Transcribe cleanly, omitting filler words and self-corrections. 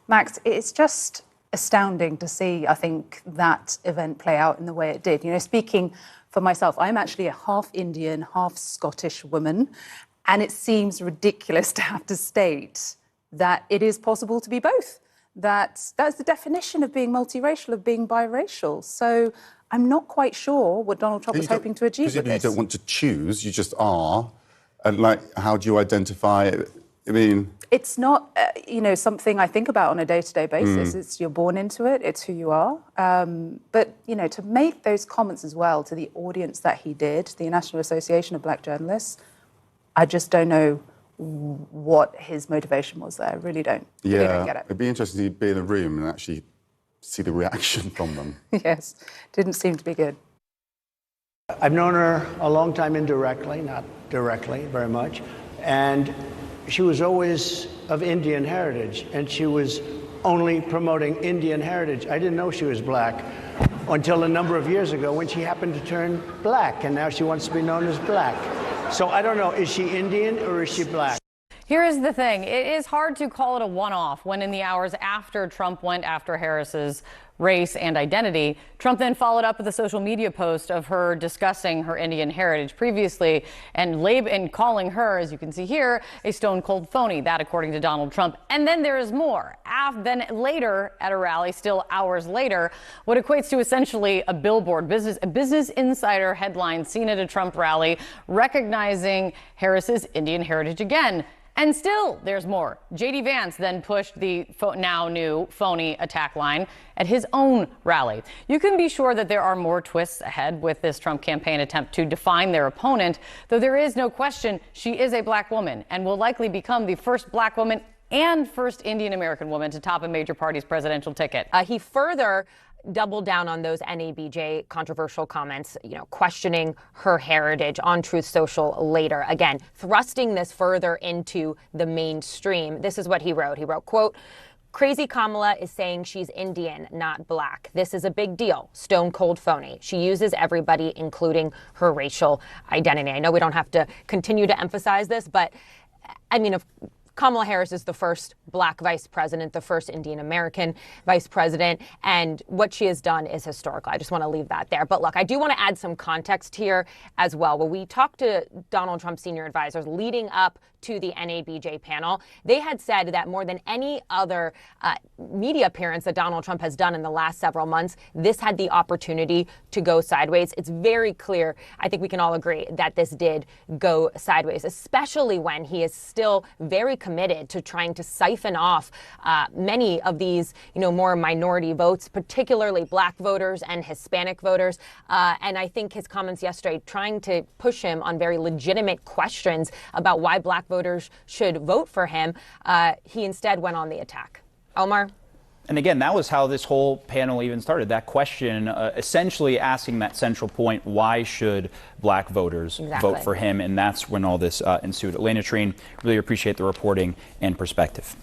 Max, it's just astounding to see, I think, that event play out in the way it did. You know, speaking for myself, I'm actually a half Indian, half Scottish woman, and it seems ridiculous to have to state that it is possible to be both. That's the definition of being multiracial, of being biracial. So I'm not quite sure what Donald Trump was hoping to achieve with this. You don't want to choose, you just are. And how do you identify it? I mean, it's not, something I think about on a day-to-day basis. It's you're born into it. It's who you are. But, to make those comments as well to the audience that he did, the National Association of Black Journalists, I just don't know what his motivation was there. I really don't. Yeah, really don't get it. It'd be interesting to be in a room and actually see the reaction from them. Yes, didn't seem to be good. I've known her a long time indirectly, not directly very much, and she was always of Indian heritage, and she was only promoting Indian heritage. I didn't know she was black until a number of years ago when she happened to turn black, and now she wants to be known as black. So I don't know, is she Indian or is she black? Here is the thing. It is hard to call it a one-off when in the hours after Trump went after Harris's race and identity, Trump then followed up with a social media post of her discussing her Indian heritage previously and calling her, as you can see here, a stone-cold phony. That, according to Donald Trump. And then there is more. Then later at a rally, still hours later, what equates to essentially a billboard, a Business Insider headline seen at a Trump rally recognizing Harris's Indian heritage again. And still, there's more. J.D. Vance then pushed the now new phony attack line at his own rally. You can be sure that there are more twists ahead with this Trump campaign attempt to define their opponent, though there is no question she is a black woman and will likely become the first black woman and first Indian American woman to top a major party's presidential ticket. He further doubled down on those NABJ controversial comments, questioning her heritage on Truth Social later. Again, thrusting this further into the mainstream. This is what he wrote. He wrote, quote, "Crazy Kamala is saying she's Indian, not black. This is a big deal. Stone cold phony. She uses everybody, including her racial identity." I know we don't have to continue to emphasize this, but I mean, if Kamala Harris is the first black vice president, the first Indian American vice president, and what she has done is historical. I just want to leave that there. But look, I do want to add some context here as well. When we talked to Donald Trump's senior advisors leading up to the NABJ panel, they had said that more than any other media appearance that Donald Trump has done in the last several months, this had the opportunity to go sideways. It's very clear, I think we can all agree, that this did go sideways, especially when he is still very committed to trying to siphon off many of these, more minority votes, particularly black voters and Hispanic voters. And I think his comments yesterday trying to push him on very legitimate questions about why black voters should vote for him, he instead went on the attack. Omar? And again, that was how this whole panel even started. That question, essentially asking that central point, why should black voters vote for him? And that's when all this ensued. Elena Treen, really appreciate the reporting and perspective.